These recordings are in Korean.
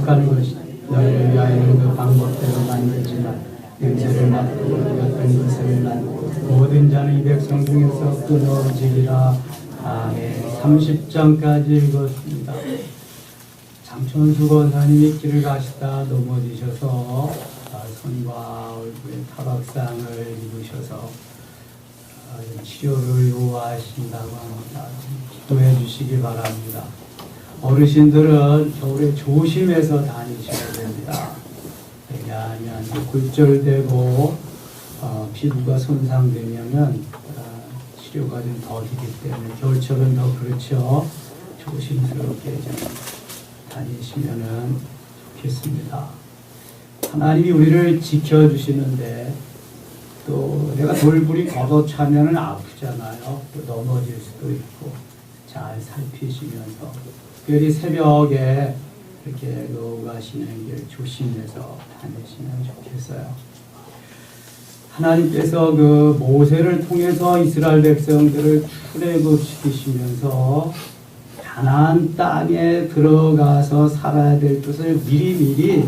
거룩한 것이 너희를 위하여는 그 방법대로 만들지만 냄새를 맡고 어떤 것을 맡고 모든 자는 이 백성 중에서 끊어지리라. 아멘. 30장까지 읽었습니다. 장천수 권사님이 길을 가시다 넘어지셔서 손과 얼굴에 타박상을 입으셔서 치료를 요구하신다고 합니다. 기도해 주시기 바랍니다. 어르신들은 겨울에 조심해서 다니셔야 됩니다. 왜냐하면 굴절되고 피부가 손상되면은 치료가 좀 더디기 때문에 겨울철은 더 그렇죠. 조심스럽게 좀 다니시면은 좋겠습니다. 하나님이 우리를 지켜주시는데 또 내가 돌불이 걷어차면은 아프잖아요. 또 넘어질 수도 있고 잘 살피시면서 특별히 새벽에 이렇게 가시는 길 조심해서 다니시면 좋겠어요. 하나님께서 그 모세를 통해서 이스라엘 백성들을 출애굽시키시면서 가나안 땅에 들어가서 살아야 될 것을 미리미리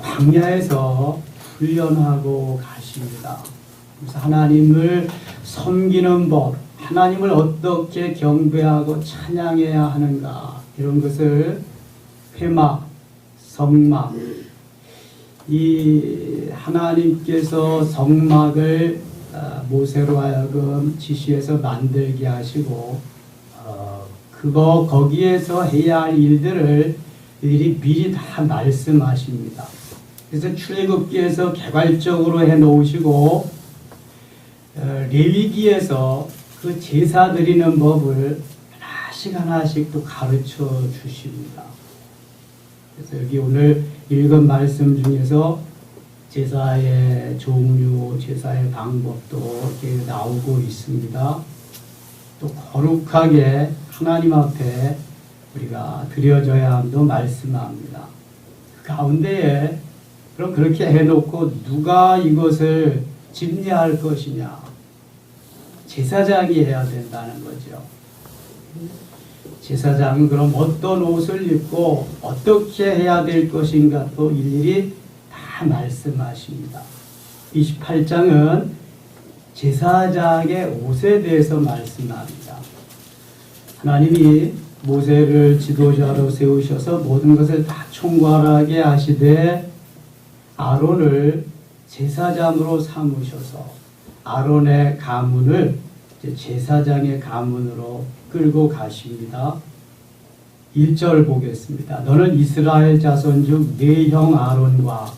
광야에서 훈련하고 가십니다. 그래서 하나님을 섬기는 법, 하나님을 어떻게 경배하고 찬양해야 하는가 이런 것을 회막, 성막, 이 하나님께서 성막을 모세로 하여금 지시해서 만들게 하시고 거기에서 해야 할 일들을 미리 다 말씀하십니다. 그래서 출애굽기에서 개괄적으로 해놓으시고 레위기에서 그 제사 드리는 법을 하나씩 또 가르쳐 주십니다. 그래서 여기 오늘 읽은 말씀 중에서 제사의 종류, 제사의 방법도 이렇게 나오고 있습니다. 또 거룩하게 하나님 앞에 우리가 드려져야 함도 말씀합니다. 그 가운데에 그럼 그렇게 해놓고 누가 이것을 집례할 것이냐? 제사장이 해야 된다는 거죠. 제사장은 그럼 어떤 옷을 입고 어떻게 해야 될 것인가 또 일일이 다 말씀하십니다. 28장은 제사장의 옷에 대해서 말씀합니다. 하나님이 모세를 지도자로 세우셔서 모든 것을 다 총괄하게 하시되 아론을 제사장으로 삼으셔서 아론의 가문을 제사장의 가문으로 끌고 가십니다. 1절 보겠습니다. 너는 이스라엘 자손 중 네 형 아론과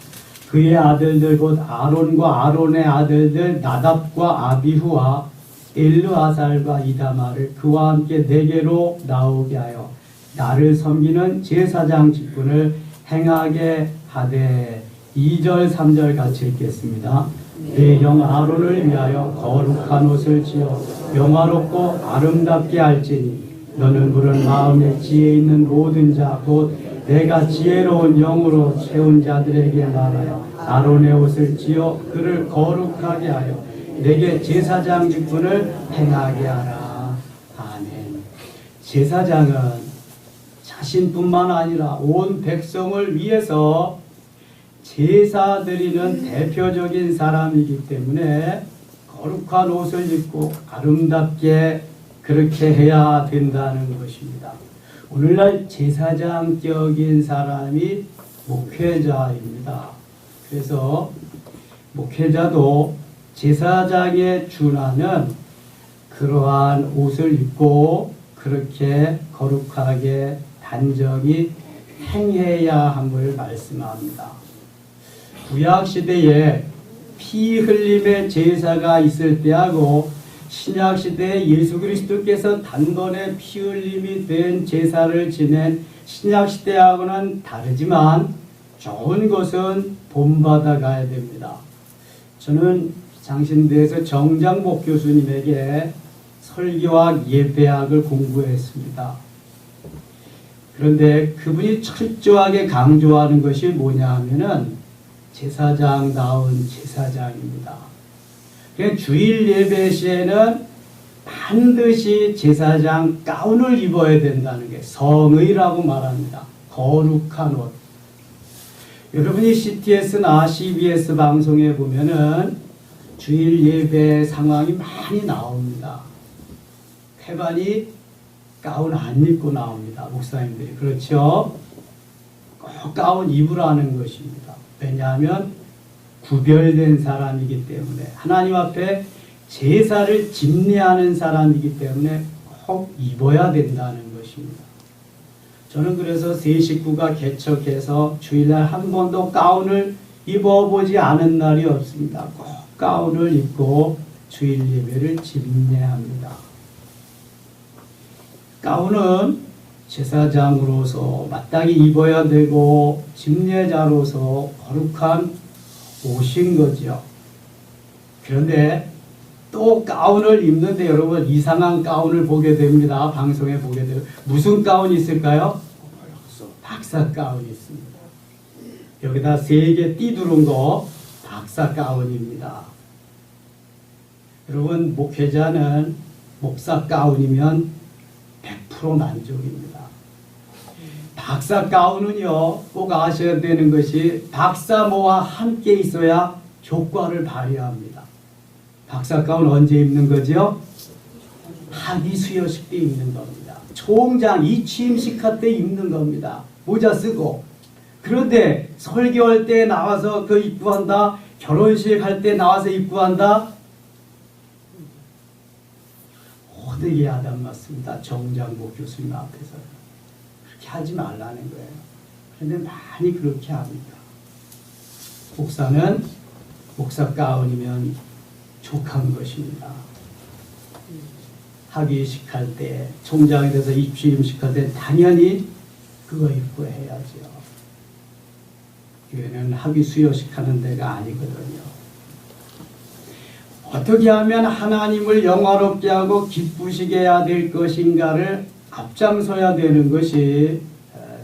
그의 아들들 곧 아론과 아론의 아들들 나답과 아비후와 엘르아살과 이다마를 그와 함께 내게로 나오게 하여 나를 섬기는 제사장 직분을 행하게 하되 2절 3절 같이 읽겠습니다. 내 형 아론을 위하여 거룩한 옷을 지어 영화롭고 아름답게 할지니 너는 그런 마음에 지혜 있는 모든 자 곧 내가 지혜로운 영으로 채운 자들에게 말하여 아론의 옷을 지어 그를 거룩하게 하여 내게 제사장 직분을 행하게 하라. 아멘. 제사장은 자신뿐만 아니라 온 백성을 위해서 제사 드리는 대표적인 사람이기 때문에 거룩한 옷을 입고 아름답게 그렇게 해야 된다는 것입니다. 오늘날 제사장격인 사람이 목회자입니다. 그래서 목회자도 제사장에 준하는 그러한 옷을 입고 그렇게 거룩하게 단정히 행해야 함을 말씀합니다. 구약시대에 피 흘림의 제사가 있을 때하고 신약시대에 예수 그리스도께서 단번에 피 흘림이 된 제사를 지낸 신약시대하고는 다르지만 좋은 것은 본받아 가야 됩니다. 저는 장신대에서 정장복 교수님에게 설교학 예배학을 공부했습니다. 그런데 그분이 철저하게 강조하는 것이 뭐냐 하면은 제사장다운 제사장입니다. 주일 예배 시에는 반드시 제사장 가운을 입어야 된다는 게 성의라고 말합니다. 거룩한 옷. 여러분이 CTS나 CBS 방송에 보면은 주일 예배 상황이 많이 나옵니다. 태반이 가운 안 입고 나옵니다. 목사님들이. 그렇죠? 꼭 가운 입으라는 것입니다. 왜냐하면 구별된 사람이기 때문에, 하나님 앞에 제사를 집례하는 사람이기 때문에 꼭 입어야 된다는 것입니다. 저는 그래서 새 식구가 개척해서 주일날 한 번도 가운을 입어보지 않은 날이 없습니다. 꼭 가운을 입고 주일 예배를 집례합니다. 가운은 제사장으로서 마땅히 입어야 되고 집례자로서 거룩한 옷인 거죠. 그런데 또 가운을 입는데 여러분 이상한 가운을 보게 됩니다. 방송에 보게 돼요. 무슨 가운이 있을까요? 박사 가운이 있습니다. 여기다 3개 띠 두른 거 박사 가운입니다. 여러분 목회자는 목사 가운이면 100% 만족입니다. 박사 가운은요 꼭 아셔야 되는 것이 박사모와 함께 있어야 효과를 발휘합니다. 박사 가운 언제 입는 거죠? 학위 수여식 때 입는 겁니다. 총장 이취임식할 때 입는 겁니다. 모자 쓰고. 그런데 설교할 때 나와서 그 입구한다. 결혼식 할 때 나와서 입구한다. 호되게 하단 맞습니다. 정장복 교수님 앞에서. 그렇게 하지 말라는 거예요. 그런데 많이 그렇게 합니다. 목사는 목사 가운이면 족한 것입니다. 학위식 할 때, 총장에 대해서 입주임식 할 때 당연히 그거 입고 해야죠. 교회는 학위 수여식 하는 데가 아니거든요. 어떻게 하면 하나님을 영화롭게 하고 기쁘시게 해야 될 것인가를 앞장서야 되는 것이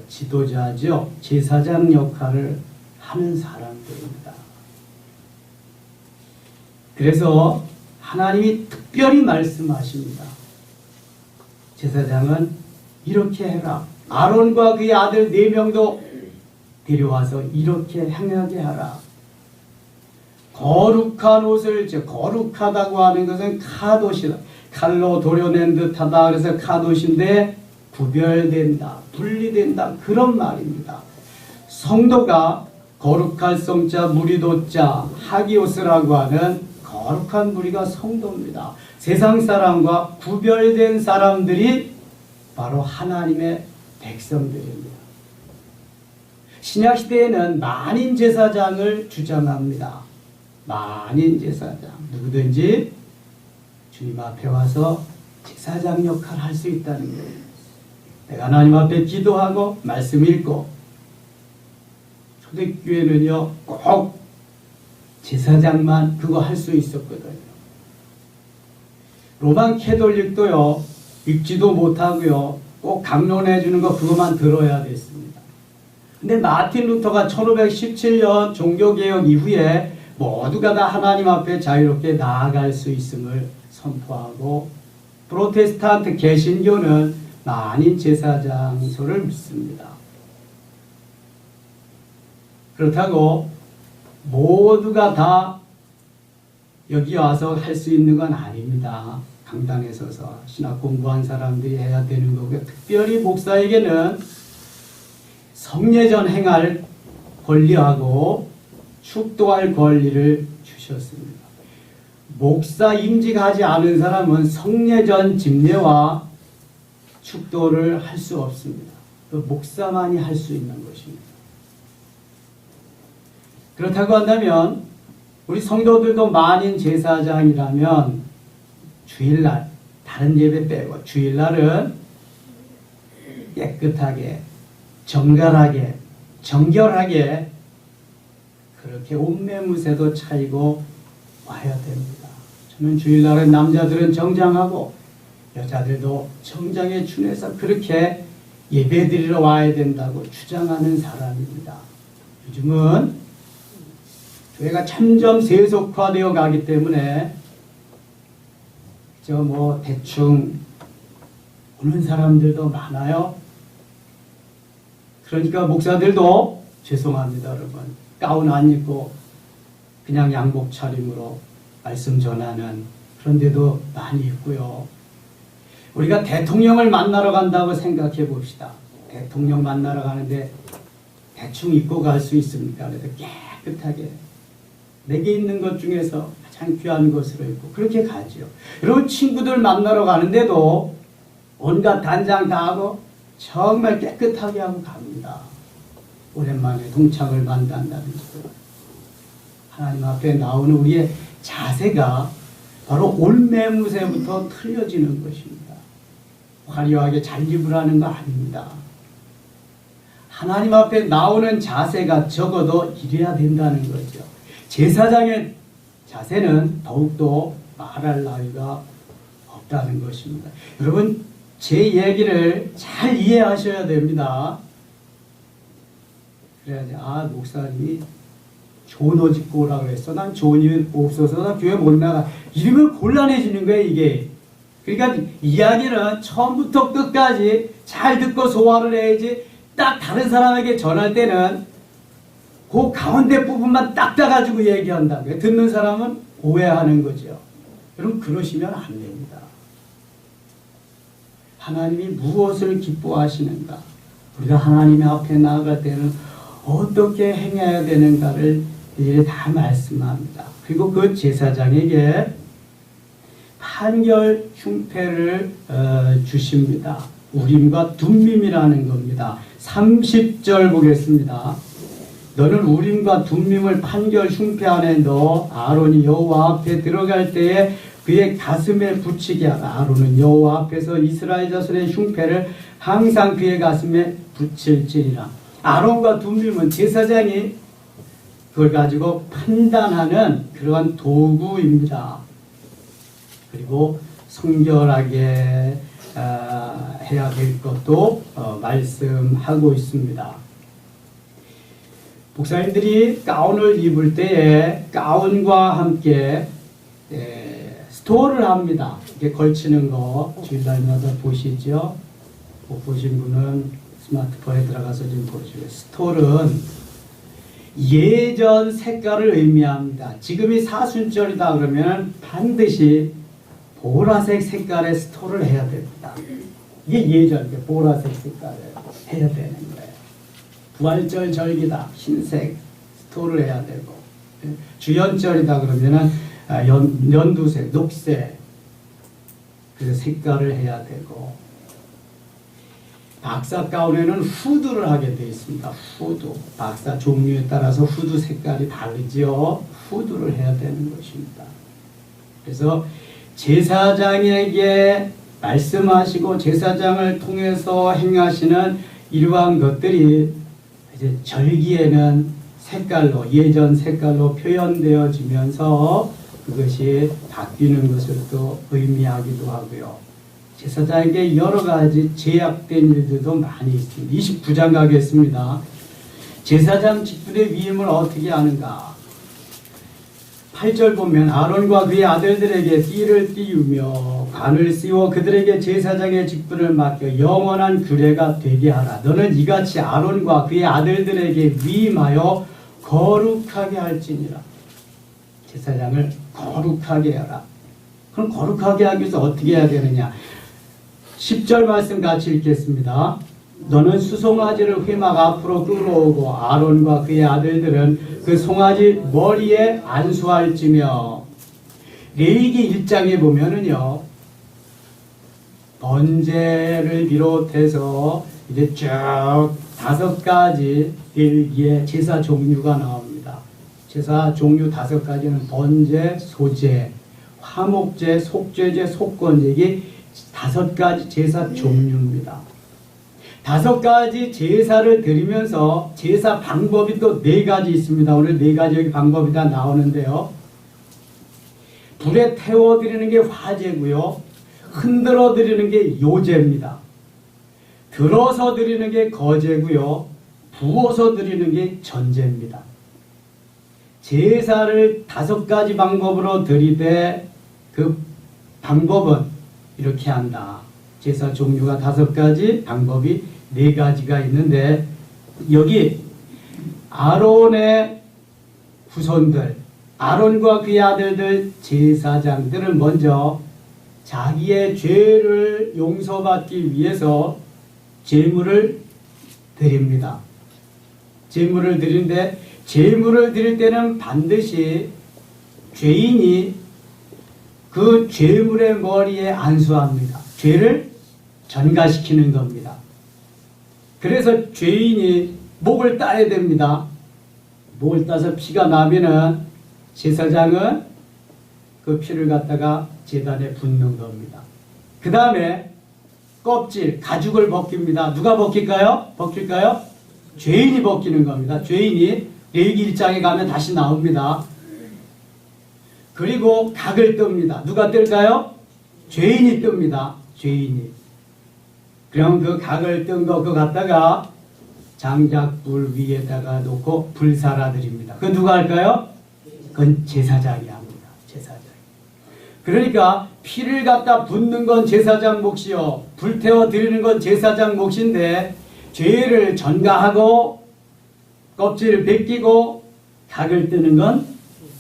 지도자죠. 제사장 역할을 하는 사람들입니다. 그래서 하나님이 특별히 말씀하십니다. 제사장은 이렇게 해라. 아론과 그의 아들 4명도 데려와서 이렇게 행하게 하라. 거룩한 옷을, 거룩하다고 하는 것은 카도시다. 칼로 도려낸 듯하다. 그래서 카도시인데 구별된다, 분리된다, 그런 말입니다. 성도가 거룩할 성자 무리도자 하기오스라고 하는 거룩한 무리가 성도입니다. 세상 사람과 구별된 사람들이 바로 하나님의 백성들입니다. 신약시대에는 만인 제사장을 주장합니다. 만인 제사장. 누구든지 주님 앞에 와서 제사장 역할을 할 수 있다는 거예요. 내가 하나님 앞에 기도하고 말씀 읽고. 초대교회는요 꼭 제사장만 그거 할 수 있었거든요. 로만 캐톨릭도요 읽지도 못하고요 꼭 강론해 주는 거 그것만 들어야 됐습니다. 근데 마틴 루터가 1517년 종교개혁 이후에 모두가 다 하나님 앞에 자유롭게 나아갈 수 있음을 선포하고 프로테스탄트 개신교는 만인 제사장소를 믿습니다. 그렇다고 모두가 다 여기 와서 할 수 있는 건 아닙니다. 강당에 서서 신학 공부한 사람들이 해야 되는 거고요. 특별히 목사에게는 성례전 행할 권리하고 축도할 권리를 주셨습니다. 목사 임직하지 않은 사람은 성례전 집례와 축도를 할 수 없습니다. 목사만이 할 수 있는 것입니다. 그렇다고 한다면 우리 성도들도 만인 제사장이라면 주일날, 다른 예배 빼고 주일날은 깨끗하게, 정갈하게, 정결하게 그렇게 옷매무새도 차리고 와야 됩니다. 저는 주일날은 남자들은 정장하고 여자들도 정장에 준해서 그렇게 예배드리러 와야 된다고 주장하는 사람입니다. 요즘은 교회가 점점 세속화되어 가기 때문에 대충 오는 사람들도 많아요. 그러니까 목사들도 죄송합니다, 여러분. 가운 안 입고 그냥 양복 차림으로 말씀 전하는 그런 데도 많이 있고요. 우리가 대통령을 만나러 간다고 생각해 봅시다. 대통령 만나러 가는데 대충 입고 갈 수 있습니까? 그래도 깨끗하게 내게 있는 것 중에서 가장 귀한 것으로 입고 그렇게 가죠. 여러분 친구들 만나러 가는데도 온갖 단장 다 하고 정말 깨끗하게 하고 갑니다. 오랜만에 동창을 만난다든지 하나님 앞에 나오는 우리의 자세가 바로 올매무새부터 틀려지는 것입니다. 화려하게 잘 입으라는 거 아닙니다. 하나님 앞에 나오는 자세가 적어도 이래야 된다는 거죠. 제사장의 자세는 더욱더 말할 나위가 없다는 것입니다. 여러분 제 얘기를 잘 이해하셔야 됩니다. 그래야지 목사님이 좋은 옷 입고 오라고 그랬어. 난 좋은 옷 없어서 나 교회 못 나가. 이러면 곤란해지는 거예요 이게. 그러니까 이야기는 처음부터 끝까지 잘 듣고 소화를 해야지. 딱 다른 사람에게 전할 때는 그 가운데 부분만 딱 따가지고 얘기한다고요. 듣는 사람은 오해하는 거죠. 여러분 그러시면 안 됩니다. 하나님이 무엇을 기뻐하시는가? 우리가 하나님 앞에 나아갈 때는 어떻게 행해야 되는가를 이제 다 말씀합니다. 그리고 그 제사장에게 판결 흉패를 주십니다. 우림과 둠밈이라는 겁니다. 30절 보겠습니다. 너는 우림과 둠밈을 판결 흉패 안에 넣어 아론이 여호와 앞에 들어갈 때에 그의 가슴에 붙이게 하라. 아론은 여호와 앞에서 이스라엘 자손의 흉패를 항상 그의 가슴에 붙일지니라. 아론과 둠밈은 제사장이 그걸 가지고 판단하는 그러한 도구입니다. 그리고 성결하게 해야 될 것도 말씀하고 있습니다. 목사님들이 가운을 입을 때에 가운과 함께 스토어를 합니다. 이렇게 걸치는 거 주일날마다 보시죠. 못 보신 분은 스마트폰에 들어가서 좀 보시고요. 스토어는 예전 색깔을 의미합니다. 지금이 사순절이다 그러면 반드시 보라색 색깔의 스토어를 해야 됩니다. 이게 예전 보라색 색깔을 해야 되는 거예요. 부활절 절기다 흰색 스토어를 해야 되고, 주연절이다 그러면은 연두색, 녹색 그 색깔을 해야 되고, 박사 가운에는 후드를 하게 되어 있습니다. 후드, 박사 종류에 따라서 후드 색깔이 다르죠. 후드를 해야 되는 것입니다. 그래서 제사장에게 말씀하시고 제사장을 통해서 행하시는 이러한 것들이 이제 절기에는 색깔로, 예전 색깔로 표현되어지면서 그것이 바뀌는 것을 또 의미하기도 하고요. 제사장에게 여러 가지 제약된 일들도 많이 있습니다. 29장 가겠습니다. 제사장 직분의 위임을 어떻게 하는가? 8절 보면 아론과 그의 아들들에게 띠를 띄우며 관을 씌워 그들에게 제사장의 직분을 맡겨 영원한 규례가 되게 하라. 너는 이같이 아론과 그의 아들들에게 위임하여 거룩하게 할지니라. 제사장을 거룩하게 하라. 그럼 거룩하게 하기 위해서 어떻게 해야 되느냐? 10절 말씀 같이 읽겠습니다. 너는 수송아지를 회막 앞으로 끌어오고 아론과 그의 아들들은 그 송아지 머리에 안수할지며. 레위기 1장에 보면은요, 번제를 비롯해서 이제 쭉 5가지 레위기의 제사 종류가 나옵니다. 제사 종류 5가지는 번제, 소제, 화목제, 속죄제, 속건제, 이게 5가지 제사 종류입니다. 5가지 제사를 드리면서 제사 방법이 또 4가지 있습니다. 오늘 4가지 방법이 다 나오는데요. 불에 태워 드리는 게 화제고요. 흔들어 드리는 게 요제입니다. 들어서 드리는 게 거제고요. 부어서 드리는 게 전제입니다. 제사를 5가지 방법으로 드리되 그 방법은 이렇게 한다. 제사 종류가 5가지, 방법이 4가지가 있는데 여기 아론의 후손들, 아론과 그의 아들들 제사장들은 먼저 자기의 죄를 용서받기 위해서 제물을 드립니다. 제물을 드리는데 제물을 드릴 때는 반드시 죄인이 그 죄물의 머리에 안수합니다. 죄를 전가시키는 겁니다. 그래서 죄인이 목을 따야 됩니다. 목을 따서 피가 나면은 제사장은 그 피를 갖다가 제단에 붓는 겁니다. 그 다음에 껍질, 가죽을 벗깁니다. 누가 벗길까요? 죄인이 벗기는 겁니다. 죄인이 레위기 1장에 가면 다시 나옵니다. 그리고 각을 뜹니다. 누가 뜰까요? 죄인이 뜹니다. 죄인이. 그럼 그 각을 뜬 거 그거 갖다가 장작불 위에다가 놓고 불사라 드립니다. 그건 누가 할까요? 그건 제사장이 합니다. 제사장. 그러니까 피를 갖다 붓는 건 제사장 몫이요, 불태워 드리는 건 제사장 몫인데 죄를 전가하고 껍질을 벗기고 각을 뜨는 건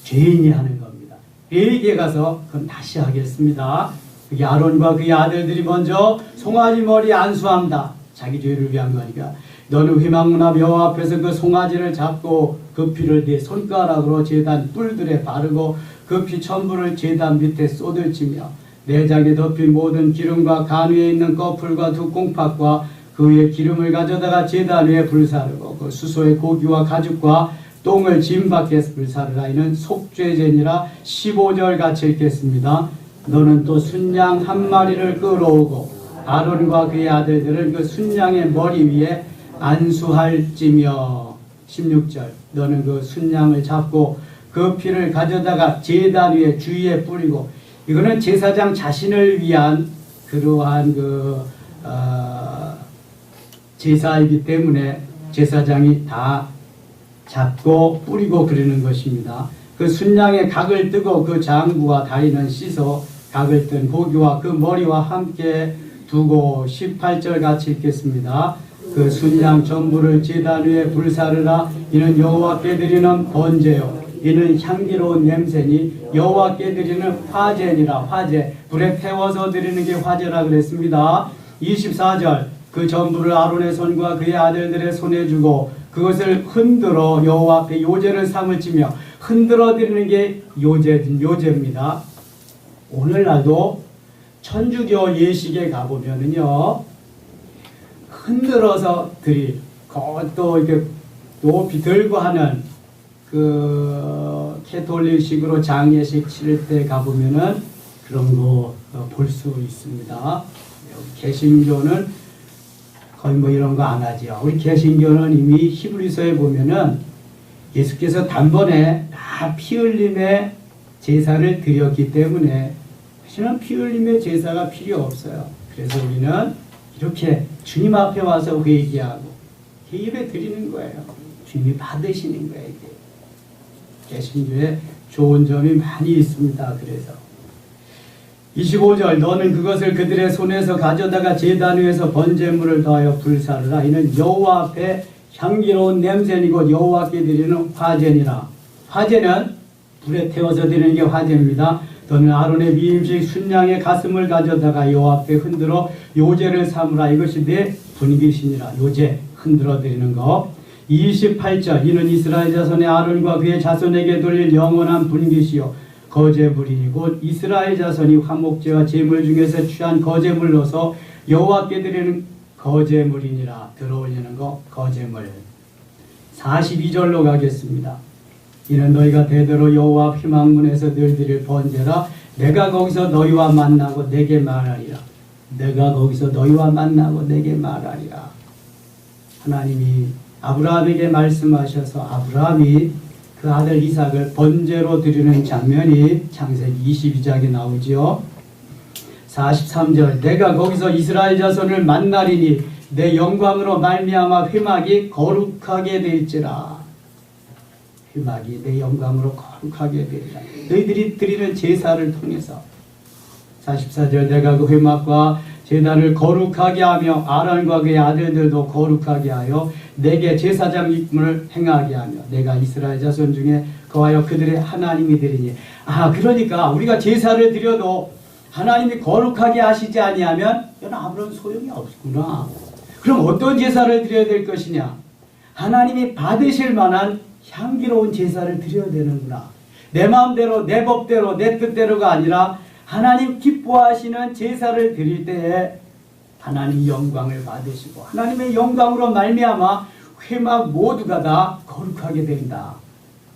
죄인이 하는 겁니다. 레위기에 가서 그건 다시 하겠습니다. 그게 아론과 그의 아들들이 먼저 송아지 머리에 안수합니다. 자기 죄를 위한 거니까. 너는 회막문 앞 여호와 앞에서 그 송아지를 잡고 그 피를 네 손가락으로 제단 뿔들에 바르고 그 피 전부를 제단 밑에 쏟을지며 내장에 덮인 모든 기름과 간 위에 있는 꺼풀과 두 콩팥과 그 위에 기름을 가져다가 제단 위에 불사르고 그 수소의 고기와 가죽과 똥을 짐 밖에 불사르라. 이는 속죄제니라. 15절 같이 읽겠습니다. 너는 또 순양 한 마리를 끌어오고 아론과 그의 아들들은 그 순양의 머리 위에 안수할지며. 16절 너는 그 순양을 잡고 그 피를 가져다가 제단 위에 주위에 뿌리고. 이거는 제사장 자신을 위한 그러한 제사이기 때문에 제사장이 다 잡고 뿌리고 그러는 것입니다. 그 순양의 각을 뜨고 그 장구와 다리는 씻어 각을 뜬 고기와 그 머리와 함께 두고. 18절 같이 읽겠습니다. 그 순양 전부를 제단 위에 불사르라. 이는 여호와께 드리는 번제요 이는 향기로운 냄새니 여호와께 드리는 화제니라. 화제, 불에 태워서 드리는 게 화제라 그랬습니다. 24절 그 전부를 아론의 손과 그의 아들들의 손에 주고 그것을 흔들어 여호와 앞에 요제를 삼을지며. 흔들어 드리는 게 요제입니다. 오늘날도 천주교 예식에 가보면은요, 흔들어서 드릴, 그것도 이렇게 높이 들고 하는 그 캐톨릭식으로 장례식 치를 때 가보면은 그런 거 볼 수 있습니다. 개신교는 거의 뭐 이런 거 안 하죠. 우리 개신교는 이미 히브리서에 보면은 예수께서 단번에 다 피 흘림의 제사를 드렸기 때문에 사실은 피 흘림의 제사가 필요 없어요. 그래서 우리는 이렇게 주님 앞에 와서 회개하고 예배 드리는 거예요. 주님이 받으시는 거예요. 이게 개신교에 좋은 점이 많이 있습니다. 그래서 25절 너는 그것을 그들의 손에서 가져다가 제단 위에서 번제물을 더하여 불사르라. 이는 여호와 앞에 향기로운 냄새니고 여호와께 드리는 화제니라. 화제는 불에 태워서 드리는 게 화제입니다. 너는 아론의 미임식 순양의 가슴을 가져다가 여호와 앞에 흔들어 요제를 삼으라. 이것이 내 분깃이니라. 요제 흔들어 드리는 거. 28절 이는 이스라엘 자손의 아론과 그의 자손에게 돌릴 영원한 분깃이요 거제물이니 곧 이스라엘 자손이 화목제와 제물 중에서 취한 거제물로서 여호와께 드리는 거제물이니라. 들어올리는 거 거제물. 42절로 가겠습니다. 이는 너희가 대대로 여호와 앞 희망문에서 늘 드릴 번제라. 내가 거기서 너희와 만나고 내게 말하리라. 내가 거기서 너희와 만나고 내게 말하리라. 하나님이 아브라함에게 말씀하셔서 아브라함이 그 아들 이삭을 번제로 드리는 장면이 창세기 22장에 나오지요. 43절 내가 거기서 이스라엘 자손을 만나리니 내 영광으로 말미암아 회막이 거룩하게 될지라. 회막이 내 영광으로 거룩하게 되리라. 너희들이 드리는 제사를 통해서. 44절 내가 그 회막과 제단을 거룩하게 하며 아론과 그의 아들들도 거룩하게 하여 내게 제사장 임을 행하게 하며 내가 이스라엘 자손 중에 거하여 그들의 하나님이 되리니. 그러니까 우리가 제사를 드려도 하나님이 거룩하게 하시지 아니하면 이건 아무런 소용이 없구나. 그럼 어떤 제사를 드려야 될 것이냐? 하나님이 받으실 만한 향기로운 제사를 드려야 되는구나. 내 마음대로 내 법대로 내 뜻대로가 아니라 하나님 기뻐하시는 제사를 드릴 때에 하나님 영광을 받으시고 하나님의 영광으로 말미암아 회막 모두가 다 거룩하게 된다.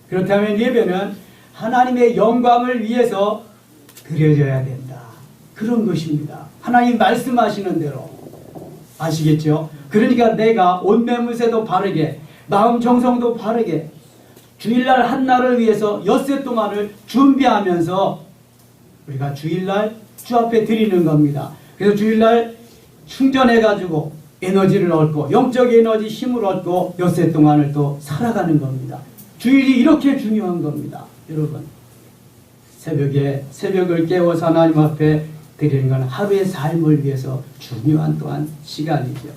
그렇다면 예배는 하나님의 영광을 위해서 드려져야 된다. 그런 것입니다. 하나님 말씀하시는 대로. 아시겠죠? 그러니까 내가 옷 매무새도 바르게 마음 정성도 바르게 주일날 한 날을 위해서 엿새 동안을 준비하면서 우리가 주일날 주 앞에 드리는 겁니다. 그래서 주일날 충전해가지고 에너지를 얻고 영적 에너지 힘을 얻고 엿새 동안을 또 살아가는 겁니다. 주일이 이렇게 중요한 겁니다. 여러분, 새벽을 깨워서 하나님 앞에 드리는 건 하루의 삶을 위해서 중요한 또한 시간이죠.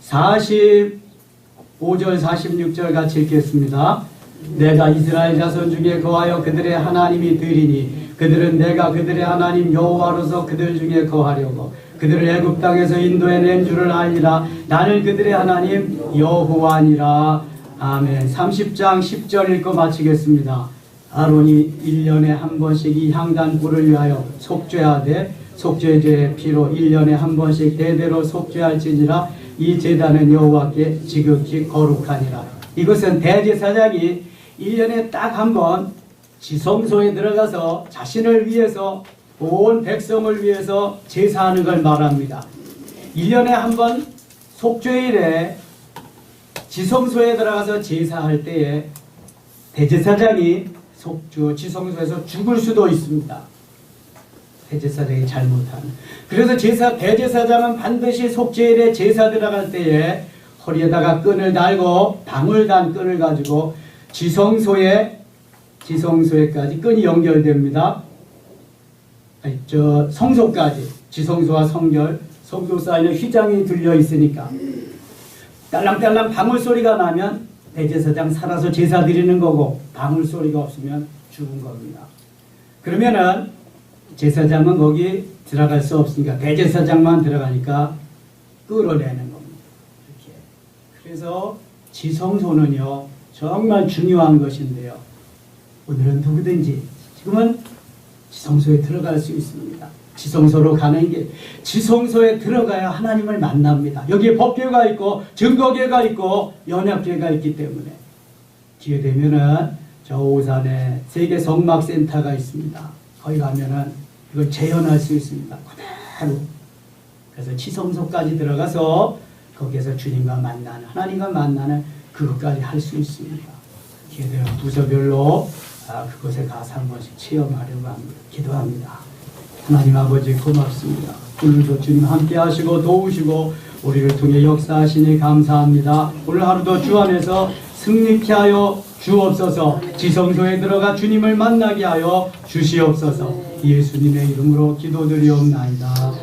45절 46절 같이 읽겠습니다. 내가 이스라엘 자손 중에 거하여 그들의 하나님이 되리니 그들은 내가 그들의 하나님 여호와로서 그들 중에 거하려고 그들을 애굽 땅에서 인도해낸 줄을 알리라. 나는 그들의 하나님 여호와니라. 아멘. 30장 10절 읽고 마치겠습니다. 아론이 1년에 한 번씩 이 향단불을 위하여 속죄하되 속죄제의 피로 1년에 한 번씩 대대로 속죄할지니라. 이 제단은 여호와께 지극히 거룩하니라. 이것은 대제사장이 1년에 딱 한 번 지성소에 들어가서 자신을 위해서 온 백성을 위해서 제사하는 걸 말합니다. 1년에 한 번 속죄일에 지성소에 들어가서 제사할 때에 대제사장이 지성소에서 죽을 수도 있습니다. 대제사장이 잘못하면. 그래서 대제사장은 반드시 속죄일에 제사 들어갈 때에 허리에다가 끈을 달고 방울단 끈을 가지고 지성소에까지 끈이 연결됩니다. 성소까지, 지성소와 성소 사이에 휘장이 들려 있으니까 딸랑딸랑 방울 소리가 나면 대제사장 살아서 제사 드리는 거고 방울 소리가 없으면 죽은 겁니다. 그러면은 제사장은 거기 들어갈 수 없으니까 대제사장만 들어가니까 끌어내는 겁니다. 이렇게. 그래서 지성소는요 정말 중요한 것인데요. 오늘은 누구든지 지금은 지성소에 들어갈 수 있습니다. 지성소로 가는 길, 지성소에 들어가야 하나님을 만납니다. 여기에 법궤가 있고 증거궤가 있고 연약궤가 있기 때문에 기회 되면은 저 오산에 세계 성막센터가 있습니다. 거기 가면은 이걸 재현할 수 있습니다. 그대로. 그래서 지성소까지 들어가서 거기에서 주님과 만나는, 하나님과 만나는 그것까지 할 수 있습니다. 기회 되면 부서별로 그곳에 가서 한 번씩 체험하려고 합니다. 기도합니다. 하나님 아버지 고맙습니다. 오늘도 주님 함께 하시고 도우시고 우리를 통해 역사하시니 감사합니다. 오늘 하루도 주 안에서 승리케 하여 주옵소서. 지성소에 들어가 주님을 만나게 하여 주시옵소서. 예수님의 이름으로 기도드리옵나이다.